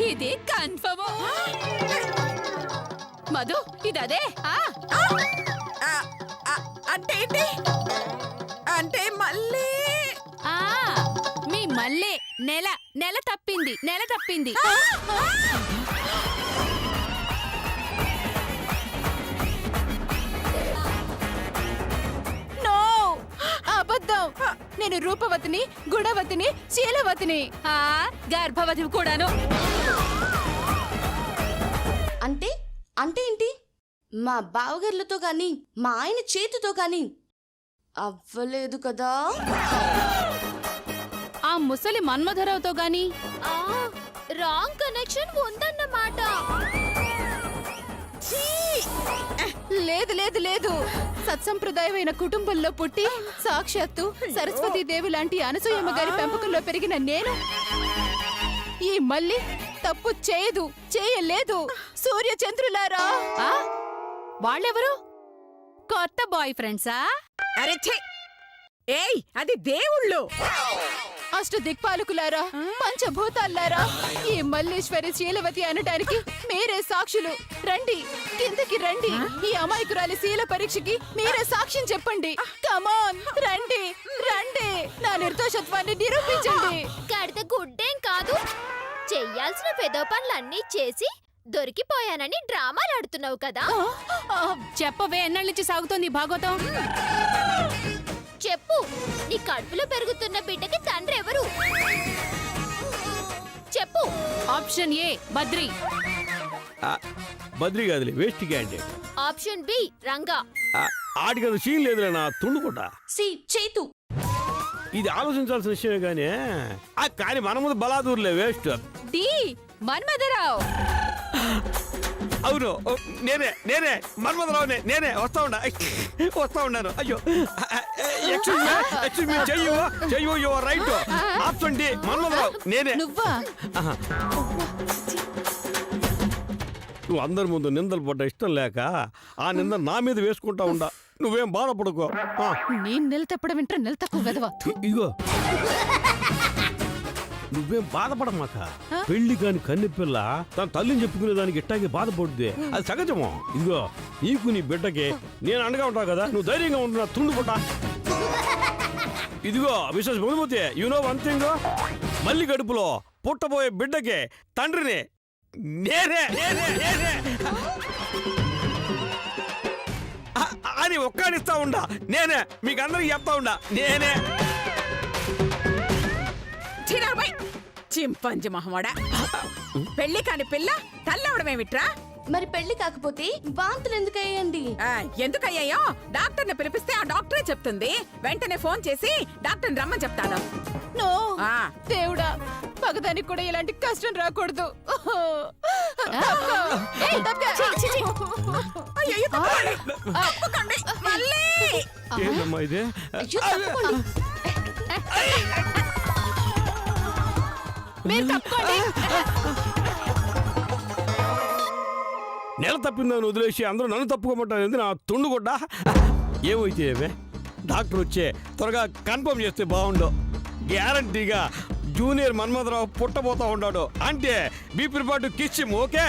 ఇది కన్ఫర్మ్. మధు ఇదదే. అంటే ఏంటి? అంటే మళ్ళీ మీ మళ్ళీ నెల తప్పింది. అబద్ధం. నేను రూపవతిని, గుణవతిని, శీలవతిని, గర్భవతి కూడాను. అంటే అంటే ఏంటి? మా బావగారులతో గాని మా ఆయన చేతితో గాని అవ్వలేదు కదా? ఆ ముసలి మన్మధరావుతో గాని రాంగ్ కనెక్షన్ ఉందన్నమాట. లేదు. సత్సంప్రదాయమైన కుటుంబంలో పుట్టి సాక్షాత్తు సరస్వతీదేవి లాంటి అనసూయమ్మ గారి పెంపకంలో పెరిగిన నేను ఈ మళ్ళీ తప్పు చేయలేదు. సూర్య చంద్రులారా, వాళ్ళెవరు? కొత్త బాయ్ ఫ్రెండ్సా? అరే ఛే! ఏయ్, అది దేవుళ్ళు. అష్ట దిక్పాలకులారా, పంచభూతాల్లారా, ఈ మల్లేశ్వరి శీలవతి అనటానికి మీరే సాక్షులు. రండి, కిందకి రండి. ఈ అమాయకురాలి శీల పరీక్షకి మీరే సాక్ష్యం చెప్పండి. కమాన్, రండి. నా నిర్దోషత్వాన్ని నిరూపించండి. కడితే గుడ్డేం కాదు, చెయ్యాల్సిన పెదో పనులన్నీ చేసి దొరికిపోయానని డ్రామాలాడుతున్నావు కదా. చెప్పవే, ఎన్నాళ్ళ నుంచి సాగుతోంది భాగవతం? చెప్పు, నీ కడుపులో పెరుగుతున్న బిడ్డకి తండ్రి ఎవరు? చెప్పు. Option A Badri. బద్రి కాదులే, waste candidate. Option B Ranga. ఆడి కదా సీన్ లేదులే, నా తుండుకుంటా. సి చేతు. ఇది ఆలోచించాల్సిన విషయమే కానీ కానీ మన ముందు బలాదూర్లే, వేస్ట్. డి మన్మధరావు. అవును, నేనే మన్మధరావునే. నేనే వస్తా ఉన్నాను. అయ్యో, ఎక్స్క్యూజ్ మీ, చెయ్యు, your right. Option D Manmadharao, నేనే. నువ్వా? నువ్వు అందరి ముందు నిందలు పడ్డ ఇష్టం లేక ఆ నింద నా మీద వేసుకుంటా ఉండా. నువ్వేం బాధపడుకో. నేను నిలతప్పడం వింటారు, నిలతక్కువ వెదవా. ఇగో, నువ్వేం బాధపడమాక. పెళ్లి కాని కన్నె పిల్ల తన తల్లిని చెప్పుకునే దానికి ఇట్టాగే బాధపడుద్ది, అది సహజమో. ఇదిగో, నీకు నీ బిడ్డకి నేను అండగా ఉంటావు కదా, నువ్వు ధైర్యంగా ఉంటున్నా. తుండుకుంటా. ఇదిగో విశేష బహుమతి, యునో వన్ థింగ్, మళ్ళీ గడుపులో పుట్టబోయే బిడ్డకి తండ్రిని నేనే అని ఒక్కడిస్తా ఉండా. నేనే మీకు అందరికి చెప్తా ఉండా. నేనే. చింపంజి మహమ్మడా, పెళ్లి కాని పిల్ల తల్లవడమేమిట్రా? మరి పెళ్లి కాకపోతే వాంతులు ఎందుకు అయ్యండి? ఎందుకయ్యాయో డాక్టర్ని పిలిపిస్తే ఆ డాక్టరే చెప్తుంది. వెంటనే ఫోన్ చేసి డాక్టర్ని రమ్మని చెప్తాను. నో, దేవుడా, పగదానికి కూడా ఇలాంటి కష్టం రాకూడదు. ఏందమ్మా ఇది? నెల తప్పిందని వదిలేసి అందరూ నన్ను తప్పుకోమంటారు. నా తుండుగుడ్డా. ఏమైతే ఏమే, డాక్టర్ వచ్చే త్వరగా కన్ఫర్మ్ చేస్తే బాగుండు. గ్యారంటీగా జూనియర్ మన్మధరావు పుట్టబోతా ఉన్నాడు అంటే బీపీ పాటు కిచ్చిం. ఓకే?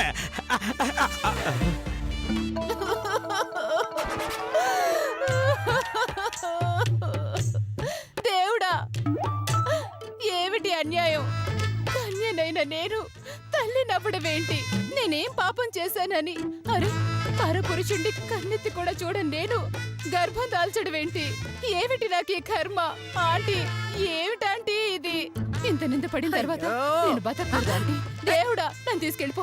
దేవుడా, ఏమిటి అన్యాయం? కన్యనైన నేను తల్లి నవ్వడమేంటి? నేనేం పాపం చేశానని అరే పరపురుషుండి కన్నెత్తి కూడా చూడని నేను గర్భం దాల్చడమేంటి? ఏమిటి నాకు ఈ కర్మ? ఆంటీ, ఏమిటాంటీ ఇది? ఇంత నింద పడిన తర్వాత నేను బతకూడదు ఆంటీ. దేవుడా, నన్ను తీసుకెళ్ళిపో.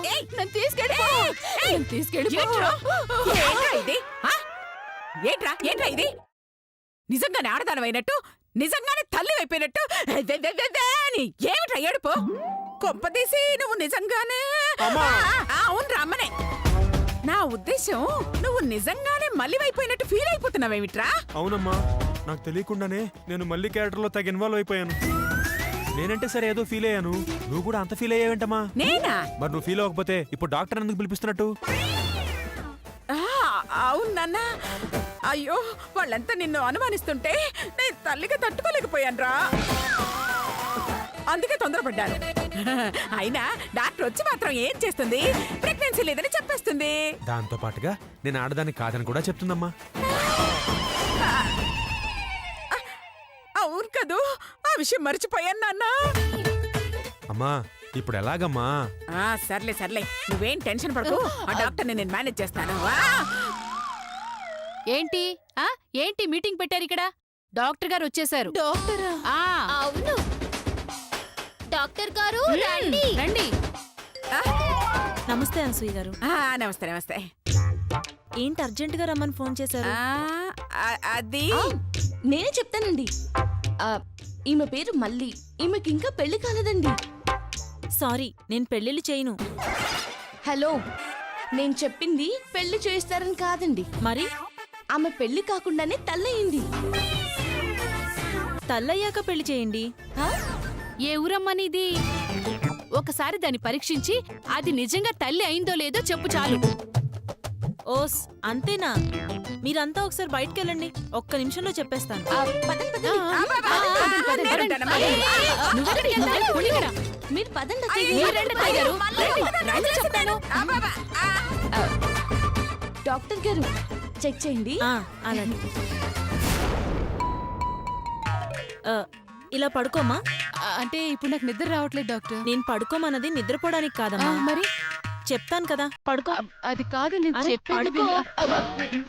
ఏంట్రా ఇది? నిజంగానే ఆడదానమైనట్టు, నిజంగానే తల్లి అయిపోయినట్టు ఏమిట్రా ఏడుపు? కొంపదీసి నువ్వు నిజంగానే? అవును రమ్మనే. నా ఉద్దేశం, నువ్వు నిజంగానే మళ్ళీ అయిపోయినట్టు ఫీల్ అయిపోతున్నావేమిట్రా? అవునమ్మా, నాకు తెలియకుండానే నేను మళ్ళీ క్యారెక్టర్లో తగ్గ ఇన్వాల్వ్ అయిపోయాను. నేనంటే సరే ఏదో ఫీల్ అయ్యాను, నువ్వు కూడా అంత ఫీల్ అయ్యావేంటమ్మా? నేనా? మరి నువ్వు ఫీల్ అవ్వకపోతే ఇప్పుడు డాక్టర్ ఎందుకు పిలిపిస్తున్నట్టు? అవును నాన్న. అయ్యో, వాళ్ళంతా నిన్ను అనుమానిస్తుంటే నేను తల్లిగా తట్టుకోలేకపోయానురా. అందుకే తొందరపడ్డాను. అయినా డాక్టర్ వచ్చి మాత్రం ఏం చేస్తుంది? ప్రెగ్నెన్సీ లేదని చెప్పేస్తుంది. దాంతో పాటుగా నేను ఆడదాన్ని కాదని కూడా చెప్తుందమ్మా. అవును కదూ, ఆ విషయం మర్చిపోయాను నాన్న. అమ్మా ఇప్పుడు ఎలాగమ్మా? సర్లే సర్లే, నువ్వేం టెన్షన్ పడకు. ఆ డాక్టర్ని నేను మేనేజ్ చేస్తాను. ఏంటి ఏంటి మీటింగ్ పెట్టారు ఇక్కడ? డాక్టర్ గారు వచ్చేసారు. డాక్టరా? అవును డాక్టర్ గారు రండి. రండి. నమస్తే అనసూయ గారు. నమస్తే నమస్తే. ఏంటి అర్జెంట్ గా రమ్మని ఫోన్ చేశారు? అది నేనే చెప్తానండి. ఈమె పేరు మల్లి. ఈమెకి ఇంకా పెళ్లి కాలేదండి. సారీ, నేను పెళ్లిళ్ళు చేయను. హలో, నేను చెప్పింది పెళ్లి చేస్తారని కాదండి. మరి ఆమె పెళ్లి కాకుండానే తల్లయింది. తల్లయ్యాక పెళ్లి చేయండి. ఏ ఊరమ్మనిది? ఒకసారి దాన్ని పరీక్షించి అది నిజంగా తల్లి అయిందో లేదో చెప్పు చాలు. ఓస్ అంతేనా? మీరంతా ఒకసారి బయటికి వెళ్ళండి, ఒక్క నిమిషంలో చెప్పేస్తాను. పదండి పదండి. మీరు పదండి అత్తయ్య గారు. డాక్టర్ గారు చెక్ చేయండి. అలాగే. ఇలా పడుకోమా. అంటే ఇప్పుడు నాకు నిద్ర రావట్లేదు డాక్టర్. నేను పడుకోమన్నది నిద్రపోవడానికి కాదమ్మా. మరి చెప్తాను కదా, పడుకో. అది కాదు నేను అరే, చెప్పేది పడుకో. విను.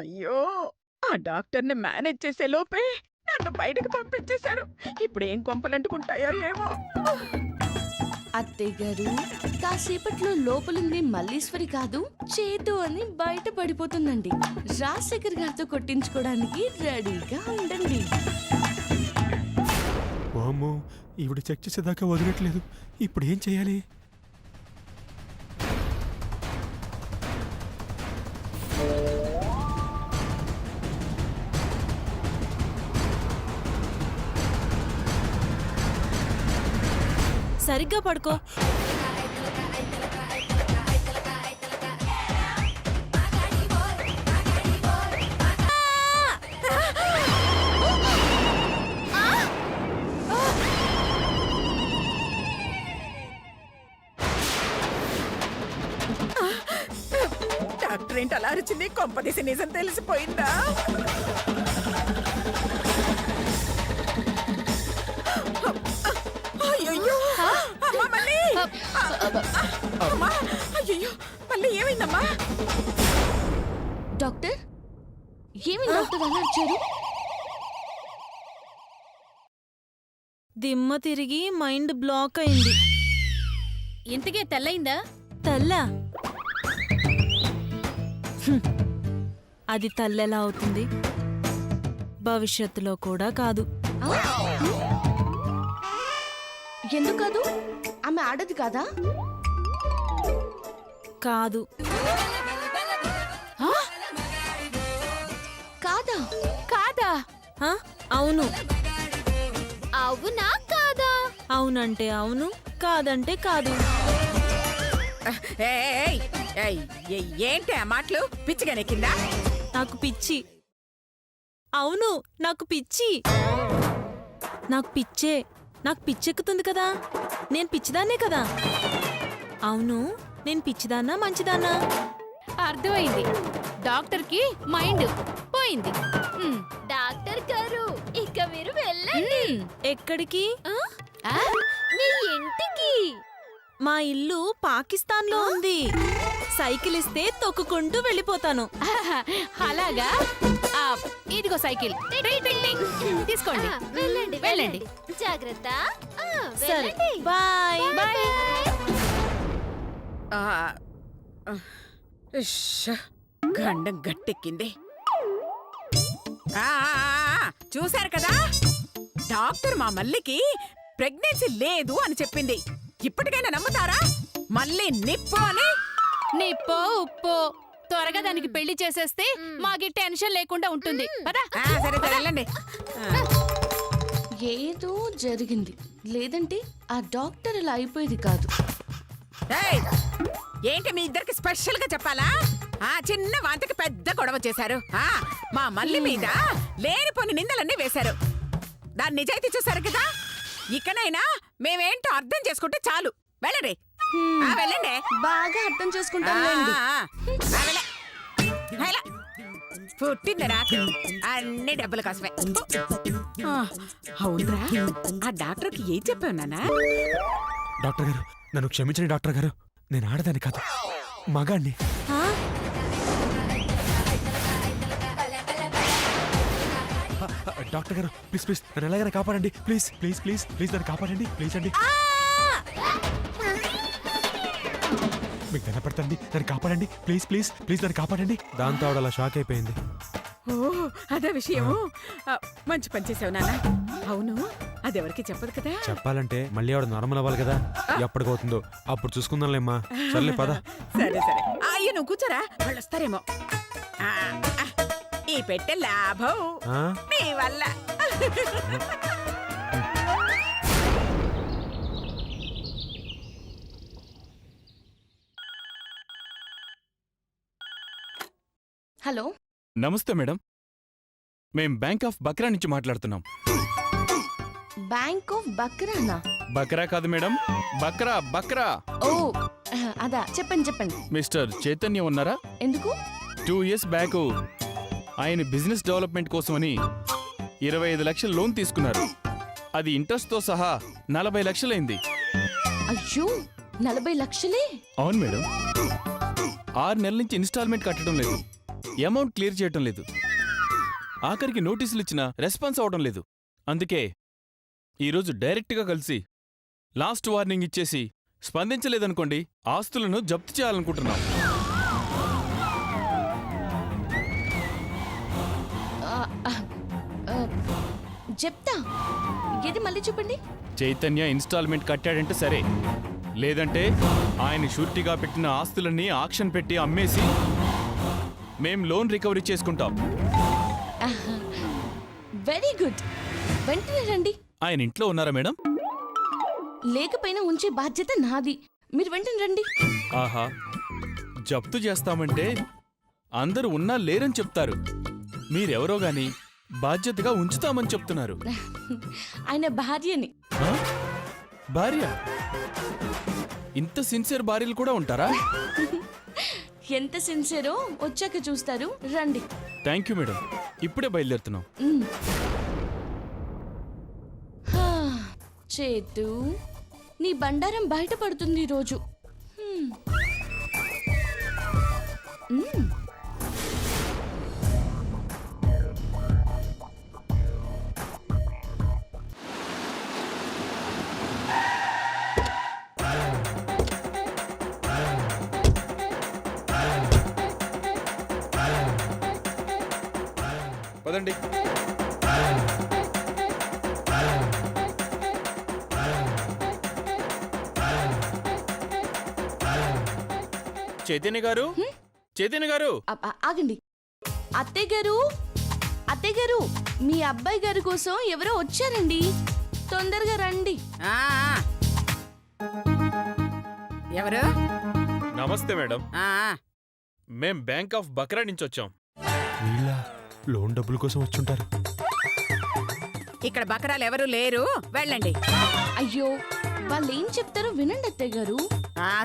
అయ్యో, ఆ డాక్టర్ని మేనేజ్ చేసే లోపే నన్ను బయటకు పంపించేశారు. ఇప్పుడు ఏం కొంపలంటుకుంటాయో ఏమో. అత్తయ్య గారు, కాసేపట్లో లోపలుంది మల్లీశ్వరి కాదు చేతు అని బయట పడిపోతుందండి. రాజశేఖర్ గారితో కొట్టించుకోవడానికి రెడీగా ఉండండి. వామ్మో, ఈవిడ చెక్ చేసేదాకా వదిలట్లేదు. ఇప్పుడు ఏం చేయాలి? సరిగ్గా పడుకో. డాక్టర్ ఏంటి అలా అరిచింది? కొంపదీసి నిజం తెలిసిపోయిందా? అయ్యయ్యో, అమ్మా మళ్ళీ! అమ్మా, అయ్యయ్యో, మళ్ళీ ఏమైందమ్మా? డాక్టర్, ఏమి డాక్టర్ అలా వచ్చారు? దిమ్మ తిరిగి మైండ్ బ్లాక్ అయింది. ఇంతకే తెల్లయిందా? తల్ల అది తల్లెలా అవుతుంది? భవిష్యత్తులో కూడా కాదు. ఎందుకు కాదు? ఆమె ఆడది కాదా? కాదు. కాదా? కాదా? అవును. అవునా కాదా? అవునంటే అవును, కాదంటే కాదు. ఏయ్, ఏయ్, ఏంటి ఆ మాటలు? పిచ్చిగా నెక్కిందా? నాకు పిచ్చి. అవును, నాకు పిచ్చి. నాకు పిచ్చే. నాకు పిచ్చెక్కుతుంది కదా. నేను పిచ్చిదాన్నే కదా. అవును, నేను పిచ్చిదాన్నా మంచిదాన్నా? అర్థమైంది. డాక్టర్ కి మైండ్ పోయింది. డాక్టర్ గారు ఇక మీరు వెళ్ళండి. ఎక్కడికి? మీ ఇంటికి. మా ఇల్లు పాకిస్తాన్లో ఉంది. సైకిల్ ఇస్తే తొక్కుకుంటూ వెళ్ళిపోతాను. అలాగా? ఇదిగో సైకిల్. తీసుకోండి. వెళ్ళండి వెళ్ళండి. జాగ్రత్త. సరే, బాయ్. బాయ్. గండం గట్టెక్కింది. చూశారు కదా, డాక్టర్ మా మల్లికి ప్రెగ్నెన్సీ లేదు అని చెప్పింది. ఇప్పటికైనా నమ్ముతారా? మళ్ళీ నిప్పు అని. నిప్పో ఉప్పో త్వరగా దానికి పెళ్లి చేసేస్తే మాకి టెన్షన్ లేకుండా ఉంటుంది. పదా సరే సరే వెళ్ళండి. ఏదో జరిగింది, లేదంటే ఆ డాక్టర్ ఇలా అయిపోయేది కాదు. ఏయ్, ఏంటి మీ ఇద్దరికి స్పెషల్ గా చెప్పాలా? చిన్న వాంతికి పెద్ద గొడవ చేశారు. మా మల్లి మీద లేనిపోని నిందలన్నీ వేశారు. దాని నిజాయితీ చూశారు కదా. ఇకనైనా మేమేంటో అర్థం చేసుకుంటే చాలు. వెళ్ళండి. వెళ్ళండి. బాగా అర్థం చేసుకుంటానులేండి. పుట్టింది నాకు అన్ని డబ్బుల కోసమే. అవునరా, ఆ డాక్టర్కి ఏం చెప్పావు నాన్న? డాక్టర్ గారు నన్ను క్షమించండి డాక్టర్ గారు, నేను ఆడదాన్ని కాదు, మగాణ్ణి. డాక్టర్ గారు ప్లీజ్ ప్లీజ్ నన్ను ఎలాగైనా కాపాడండి. ప్లీజ్ ప్లీజ్ ప్లీజ్ ప్లీజ్ నన్ను కాపాడండి. ప్లీజ్ అండి, మీకు దండ పెడతాండి, నన్ను కాపాడండి. ప్లీజ్ ప్లీజ్ ప్లీజ్ నన్ను కాపాడండి. దాంతో ఆవిడ అలా షాక్ అయిపోయింది. ఓ అదే విషయము. మంచి పని చేసావు నాన్న. అవును, అదెవరికి చెప్పదు కదా. చెప్పాలంటే మళ్ళీ ఆవిడ నార్మల్ అవ్వాలి కదా. ఎప్పటికవుతుందో అప్పుడు చూసుకుందాంలేమ్మా. సర్లే పద. సరే సరే. అయ్యో నువ్వు కూర్చోరా, వాళ్ళు వస్తారేమో. ఈ పెట్టే లాభం నీ వల్ల. హలో, నమస్తే మేడం, మేం బ్యాంక్ ఆఫ్ బక్రా నుంచి మాట్లాడుతున్నాం. Bank of బక్రానా? బక్రా కాదు మేడం, బక్రా బక్రా. ఓ అదా, చెప్పండి చెప్పండి. మిస్టర్ చైతన్య ఉన్నారా? ఎందుకు? 2 years బ్యాక్ ఆయన బిజినెస్ డెవలప్మెంట్ కోసమని 25 లక్షల లోన్ తీసుకున్నారు. అది ఇంట్రెస్ట్తో సహా 40 లక్షలైంది. అయ్యో, 40 లక్షలే? అవును మేడం, 6 నెలల నుంచి ఇన్స్టాల్మెంట్ కట్టడం లేదు, అమౌంట్ క్లియర్ చేయటం లేదు, ఆఖరికి నోటీసులు ఇచ్చినా రెస్పాన్స్ అవడం లేదు. అందుకే ఈరోజు డైరెక్ట్గా కలిసి లాస్ట్ వార్నింగ్ ఇచ్చేసి స్పందించలేదనుకోండి ఆస్తులను జప్తు చేయాలనుకుంటున్నాం. చెప్తా, ఏది మళ్ళీ చెప్పండి. చైతన్య ఇన్స్టాల్మెంట్ కట్టాడంటే సరే, లేదంటే ఆయన షూరిటీగా పెట్టిన ఆస్తులన్నీ ఆక్షన్ పెట్టి అమ్మేసి మేం లోన్ రికవరీ చేసుకుంటాం. వెరీ గుడ్, వెంటనే రండి. ఆయన ఇంట్లో ఉన్నారా మేడం? లేకపోయినా ఉంచే బాధ్యత నాది, మీరు వెంటనే రండి. ఆహా, జప్తు చేస్తామంటే అందరూ ఉన్నా లేరని చెప్తారు, మీరెవరో గాని బాధ్యతగా ఉంచుతామని చెప్తున్నారు. ఆయన భార్యని. ఆ? భార్య? ఇంత సిన్సియర్ భార్యలు కూడా ఉంటారా? ఎంత సిన్సియరో వచ్చాక చూస్తారు, రండి. థ్యాంక్ యూ మేడం, ఇప్పుడే బయలుదేరుతున్నాం. చేతు, నీ బండారం బయటపడుతుంది ఈరోజు. పదండి. చైతన్య గారు, చైతన్య గారు. ఆగండి. అత్తయ్య గారు, అత్తయ్య గారు, మీ అబ్బాయి గారి కోసం ఎవరో వచ్చారండి, తొందరగా రండి. ఎవరు? నమస్తే మేడం, మేం బ్యాంక్ ఆఫ్ బక్రా నుంచి వచ్చాం. వీళ్ళ లోన్ డబ్బుల కోసం వచ్చుంటారు. ఇక్కడ బకరాలు ఎవరు లేరు, వెళ్ళండి. అయ్యో, వాళ్ళు ఏం చెప్తారో వినండి అత్తయ్య గారు.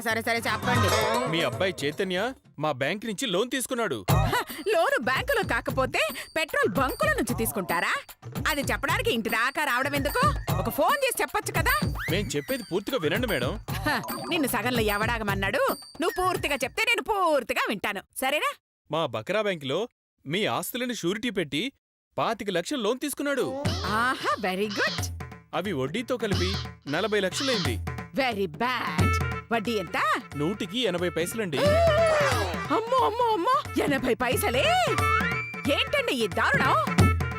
సరే సరే చెప్పండి. మీ అబ్బాయి చైతన్య మా బ్యాంక్ నుంచి లోన్ తీసుకున్నాడు. లోను బ్యాంకులో కాకపోతే పెట్రోల్ బంకుల నుంచి తీసుకుంటారా? అది చెప్పడానికి ఇంటి దాకా రావడం ఎందుకు? ఒక ఫోన్ చేసి చెప్పొచ్చు కదా. మేం చెప్పేది పూర్తిగా వినండి మేడం. నిన్ను సగంలో ఎవడాగమన్నాడు? నువ్వు పూర్తిగా చెప్తే నేను పూర్తిగా వింటాను, సరేనా? మా బక్రా బ్యాంకులో మీ ఆస్తులను షూరిటీ పెట్టి 25 లక్షలు లోన్ తీసుకున్నాడు. ఆహా, వెరీ గుడ్. అవి వడ్డీతో కలిపి 40 లక్షలైంది. Very bad. వడ్డీ ఎంత? 180 పైసలండి. అమ్మో అమ్మో అమ్మో, 80 పైసలే? ఏంటండి ఈ దారుణం?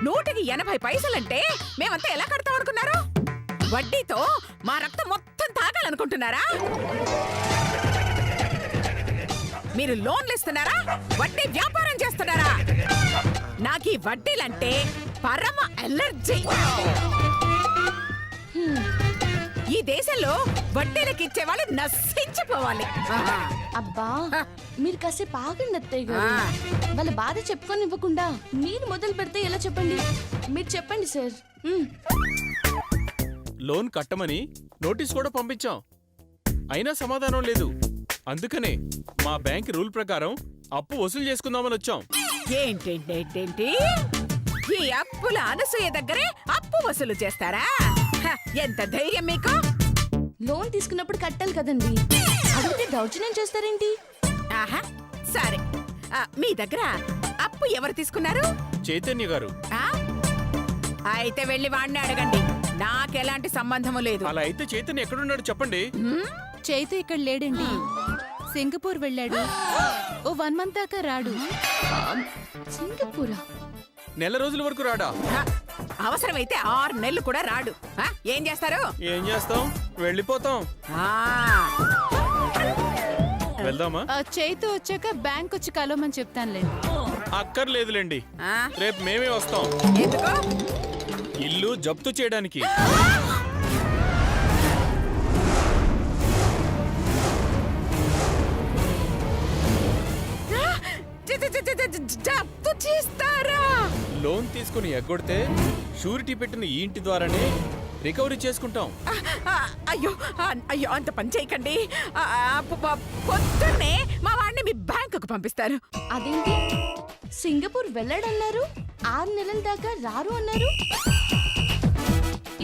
180 పైసలంటే మేమంతా ఎలా కడతాం అనుకున్నారు? వడ్డీతో మా రక్తం మొత్తం తాగాలనుకుంటున్నారా? మీరు లోన్లు ఇస్తున్నారా? వడ్డీ వ్యాపారం చేస్తున్నారా? నాకు ఈ వడ్డీలంటే పరమ ఎలర్జీ. ఈ దేశంలో వడ్డీలకి ఇచ్చే వాళ్ళు నశించిపోవాలి. అబ్బా మీరు కాసేపు ఆగండి అత్తయ్య గారు. వాళ్ళ బాధ చెప్పుకొని ఇవ్వకుండా మీరు మొదలు పెడితే ఎలా చెప్పండి? మీరు చెప్పండి సార్. లోన్ కట్టమని నోటీస్ కూడా పంపించాం, అయినా సమాధానం లేదు. అందుకనే మా బ్యాంక్ రూల్ ప్రకారం అప్పు వసూలు చేసుకుందామని వచ్చాం. ఏంటేంటేంటేంటి? ఈ అప్పుల అనసూయ దగ్గరే అప్పు వసూలు చేస్తారా? హ, ఎంత ధైర్యం మీకు? లోన్ తీసుకున్నప్పుడు కట్టాలి కదండి, అడిగితే దౌర్జన్యం చేస్తారేంటి? ఆహా, సరే. మీ దగ్గర అప్పు ఎవరు తీసుకున్నారు? చైతన్య గారు. ఆ? అయితే వెళ్ళి వాడిని అడగండి, నాకెలాంటి సంబంధము లేదు. అలా అయితే చైతన్య ఎక్కడున్నాడు చెప్పండి. చైతు ఇక్కడ లేడండి, సింగపూర్ వెళ్ళాడు. ఓ 1 month దాకా రాడు. సింగపూరా? నెల రోజుల వరకు రాడా? హ, అవసరమైతే 6 నెలలు కూడా రాడు. ఏం చేస్తారు? ఏం చేస్తాం, వెళ్ళిపోతాం. ఆ, వెళ్దామా? చైతు వచ్చాక బ్యాంక్ వచ్చి కలవమని చెప్తానులేండి. అక్కర్లేదులేండి, ఆ, రేపు మేమే వస్తాం. ఎందుకు? ఇల్లు జప్తు చేయడానికి. జప్తు చేస్తారా? లోన్ తీసుకుని ఎగ్గొడితే షూరిటీ పెట్టిన ఈ ఇంటి ద్వారానే రికవరీ చేసుకుంటాం. అయ్యో అయ్యో, అంత పని చేయకండి. పొద్దున్నే మా వాడిని మీ బ్యాంకుకు పంపిస్తారు. అదేంటి సింగపూర్ వెళ్ళాడన్నారు, 6 నెలల దాకా రారు అన్నారు.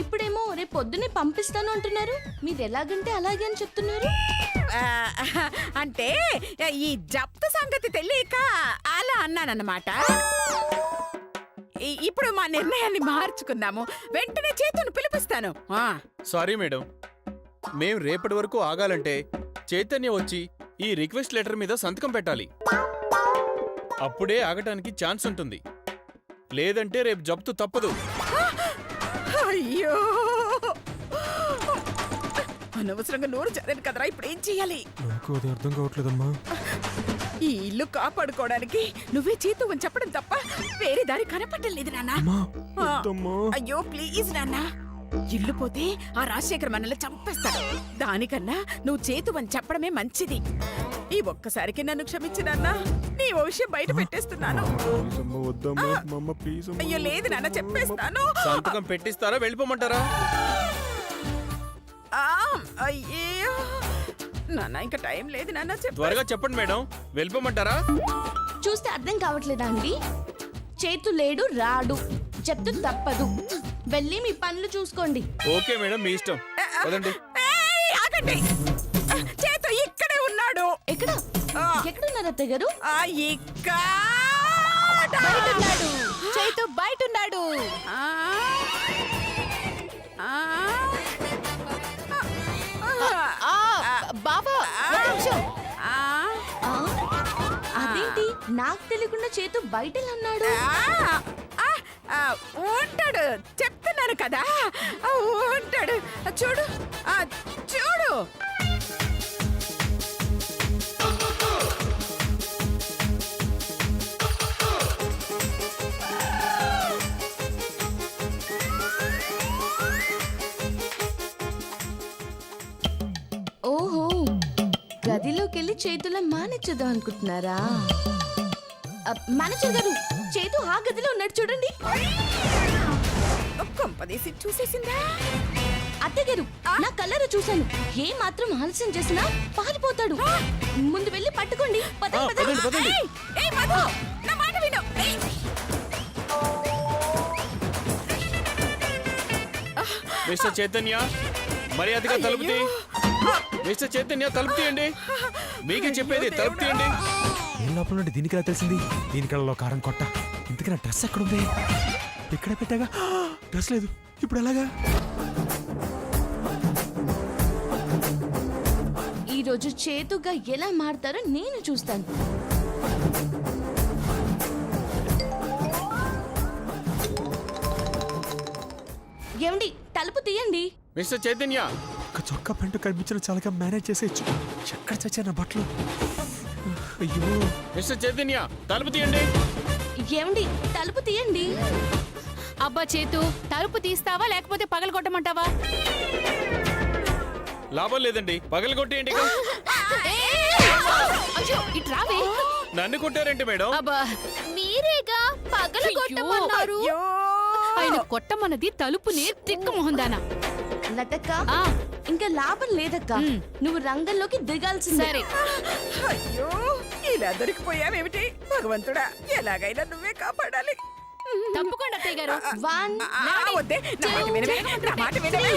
ఇప్పుడేమో రేపు పొద్దునే పంపిస్తాను అంటున్నారు. మీరు ఎలాగంటే అలాగే అని చెప్తున్నారు. అంటే ఈ జప్తు సంగతి తెలియక అలా అన్నానన్నమాట. ఇప్పుడు మా నిర్ణయాన్ని మార్చుకున్నాము. వెంటనే చేతును పిలిపిస్తాను. సారీ మేడం, మేం రేపటి వరకు ఆగాలంటే చైతన్య వచ్చి ఈ రిక్వెస్ట్ లెటర్ మీద సంతకం పెట్టాలి. అప్పుడే ఆగటానికి ఛాన్స్ ఉంటుంది, లేదంటే రేపు జప్తు తప్పదు. అయ్యో, అనవసరంగా నోరు జారాను కదరా. ఇప్పుడు ఏం చెయ్యాలి? నాకు అది అర్థం కావట్లేదమ్మా. ఈ ఇల్లు కాపాడుకోవడానికి నువ్వే చేతు అని చెప్పడం తప్ప వేరే దారి కనపడలేదు నాన్న. అమ్మా, వద్దమ్మా. అయ్యో ప్లీజ్ నాన్న, ఇల్లు పోతే ఆ రాజశేఖర్ మనల్ని చంపేస్తాడు. దానికన్నా నువ్వు చేతు అని చెప్పడమే మంచిది. ఈ ఒక్కసారికి నన్ను క్షమించు నాన్న, నీ విషయం బయట పెట్టేస్తున్నాను. ప్లీజ్ అమ్మా, వద్దమ్మా. మా అమ్మ ప్లీజ్ అమ్మా. అయ్యో లేదు నాన్న, చెప్పేస్తాను. సంతకం పెట్టిస్తారా వెళ్ళిపోమంటారా? అయ్యో నాన్న, ఇంకా టైం లేదు నాన్న, త్వరగా చెప్పండి మేడం, వెళ్ళిపోమంటారా? చూస్తే అర్థం కావట్లేదా అండి? చేతు లేడు, రాడు, చెప్తూ తప్పదు. వెళ్ళి మీ పనులు చూసుకోండి. ఓకే మేడం, మీ ఇష్టం. పదండి. ఆగండి, చేతు ఇక్కడే ఉన్నాడు. ఎక్కడ ఎక్కడున్నారు అత్తయ్య గారు? బయటున్నాడు, చైతు బయటున్నాడు. బాబా ఒక్క నిమిషం. అదేంటి నాకు తెలియకుండా చేతు బయట అన్నాడు? ఉంటాడు, చెప్తున్నాను కదా, ఉంటాడు. చూడు, చూడు. ఓహో, గదిలోకి వెళ్ళి చేతుల మానేచ్చేద్దాం అనుకుంటున్నారా? మేనేజర్ గారు, చేతు ఆ గదిలో ఉన్నాడు చూడండి. కొంపదీసి చూసేసిందా? అత్తయ్య గారు, నా కళ్ళరు చూశాను. ఏ మాత్రం ఆలస్యం చేసినా పారిపోతాడు. ముందు వెళ్ళి పట్టుకోండి. పదండి, పదండి. పదండి. ఏయ్ మధు, నా మాట విను. మిస్టర్ చైతన్య, మర్యాదగా తలుపు తీ. మిస్టర్ చైతన్య, తలుపు తీయండి. మీకే చెప్పేది, తలుపు తీయండి. ఏం లోపల నుండి దీనికి ఎలా తెలిసింది? దీని కళ్ళలో కారం కొట్ట. ఇంతకీ నా డ్రెస్ ఎక్కడుంది? ఇక్కడ పెట్టాగా. డ్రెస్ లేదు, ఇప్పుడు ఎలాగా? ఈ రోజు చేతుగా ఎలా మారతారో నేను చూస్తాను. ఏమండి తలుపు తీయండి. మిస్టర్ చైతన్య ఒక చొక్కా ప్యాంటు కనిపించిన చాలాగా మేనేజ్ చేసేయచ్చు. ఎక్కడ చచ్చా నా బట్టలు? అయ్యో, మిస్టర్ చైతన్య తలుపు తీయండి. ఏమండి తలుపు తీయండి. అబ్బా చేతు, తలుపు తీస్తావా లేకపోతే పగలగొట్టమంటావా? లాభం లేదండి, పగలు కొట్టేయండి ఇక. అయ్యో, ఇటు రావే. నన్ను కొట్టారేంటి మేడం? అబ్బా, మీరేగా పగలు కొట్టమన్నారు. ఆయన కొట్టమన్నది తలుపునే తిక్క మొహందానా. లతక్క ఆ, ఇంకా లాభం లేదక్క. నువ్వు రంగంలోకి దిగాల్సిందే. సరే. అయ్యో ఇలా దొరికిపోయావేమిటి భగవంతుడా, ఎలాగైనా నువ్వే కాపాడాలి. తప్పకుండా అత్తయ్య గారు. 1 వద్దే, నా మాట వినవే, నా మాట వినవే.